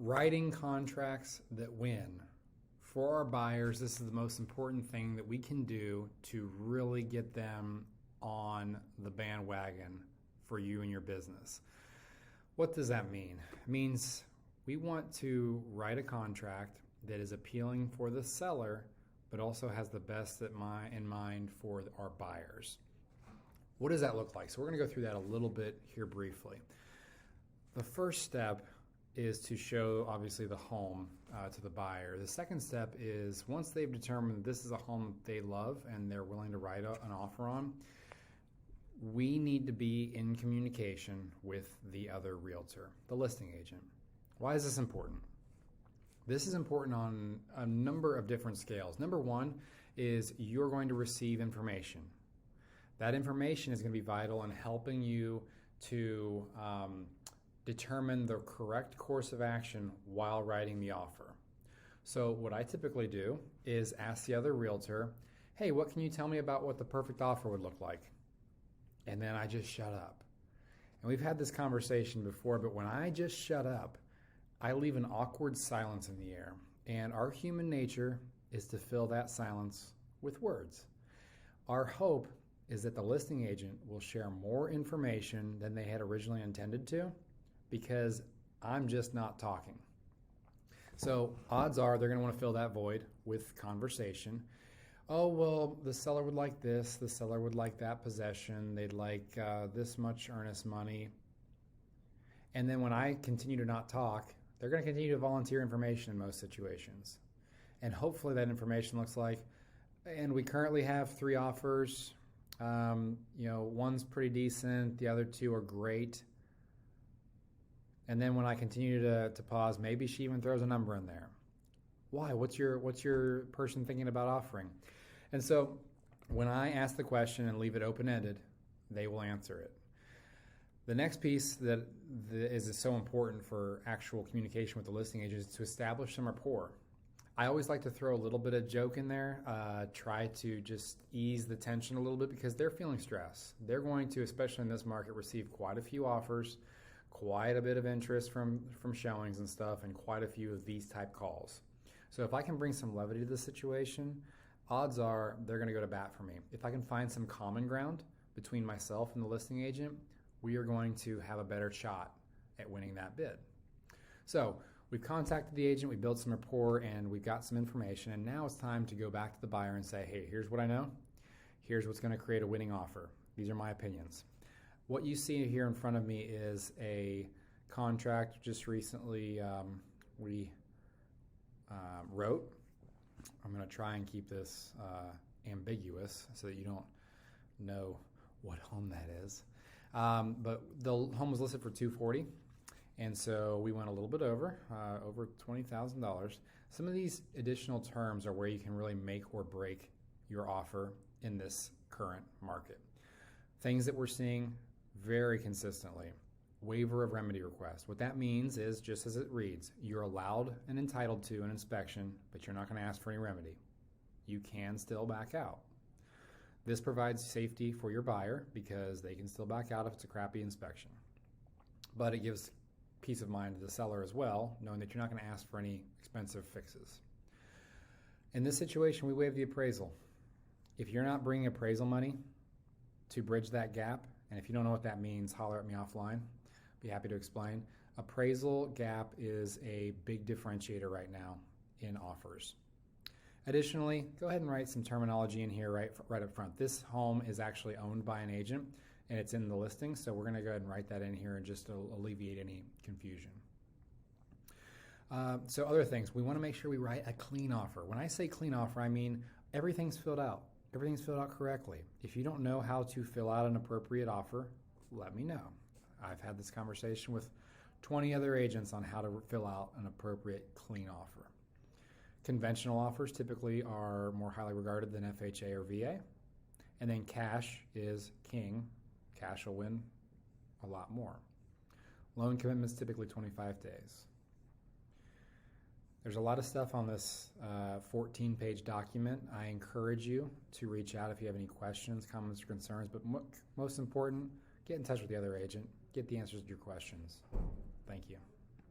Writing contracts that win. For our buyers, this is the most important thing that we can do to really get them on the bandwagon for you and your business. What does that mean? It means we want to write a contract that is appealing for the seller, but also has the best in mind for our buyers. What does that look like? So we're going to go through that a little bit here briefly. The first step is to show, obviously, the home to the buyer. The second step is, once they've determined this is a home they love and they're willing to write an offer on, we need to be in communication with the other realtor, the listing agent. Why is this important? This is important on a number of different scales. Number one is you're going to receive information. That information is going to be vital in helping you to determine the correct course of action while writing the offer. So what I typically do is ask the other realtor, hey, what can you tell me about what the perfect offer would look like? And then I just shut up. And we've had this conversation before, but when I just shut up, I leave an awkward silence in the air. And our human nature is to fill that silence with words. Our hope is that the listing agent will share more information than they had originally intended to, because I'm just not talking. So odds are they're going to want to fill that void with conversation. Oh, well, the seller would like this, the seller would like that possession, they'd like this much earnest money. And then when I continue to not talk, they're going to continue to volunteer information in most situations. And hopefully that information looks like, and we currently have 3 offers. One's pretty decent, the other 2 are great. And then when I continue to pause, maybe she even throws a number in there. Why? What's your person thinking about offering? And so when I ask the question and leave it open-ended, they will answer it. The next piece that is so important for actual communication with the listing agent is to establish some rapport. I always like to throw a little bit of joke in there, try to just ease the tension a little bit, because they're feeling stress. They're going to, especially in this market, receive quite a few offers, quite a bit of interest from showings and stuff, and quite a few of these type calls. So if I can bring some levity to the situation, odds are they're going to go to bat for me. If I can find some common ground between myself and the listing agent, we are going to have a better shot at winning that bid. So we've contacted the agent, we built some rapport, and we've got some information, and now it's time to go back to the buyer and say, hey, here's what I know. Here's what's going to create a winning offer. These are my opinions. What you see here in front of me is a contract just recently we wrote. I'm going to try and keep this ambiguous so that you don't know what home that is. But the home was listed for $240,000, and so we went a little bit over $20,000. Some of these additional terms are where you can really make or break your offer in this current market. Things that we're seeing very consistently: waiver of remedy request. What that means is, just as it reads, you're allowed and entitled to an inspection, but you're not going to ask for any remedy. You can still back out. This provides safety for your buyer because they can still back out if it's a crappy inspection. But it gives peace of mind to the seller as well, knowing that you're not going to ask for any expensive fixes. In this situation, we waive the appraisal. If you're not bringing appraisal money to bridge that gap, and if you don't know what that means, holler at me offline. Be happy to explain. Appraisal gap is a big differentiator right now in offers. Additionally, go ahead and write some terminology in here right up front. This home is actually owned by an agent, and it's in the listing, so we're going to go ahead and write that in here and just alleviate any confusion. So other things, we want to make sure we write a clean offer. When I say clean offer, I mean everything's filled out. Everything's filled out correctly. If you don't know how to fill out an appropriate offer, let me know. I've had this conversation with 20 other agents on how to fill out an appropriate clean offer. Conventional offers typically are more highly regarded than FHA or VA. And then cash is king. Cash will win a lot more. Loan commitments typically 25 days. There's a lot of stuff on this 14-page document. I encourage you to reach out if you have any questions, comments, or concerns. But most important, get in touch with the other agent. Get the answers to your questions. Thank you.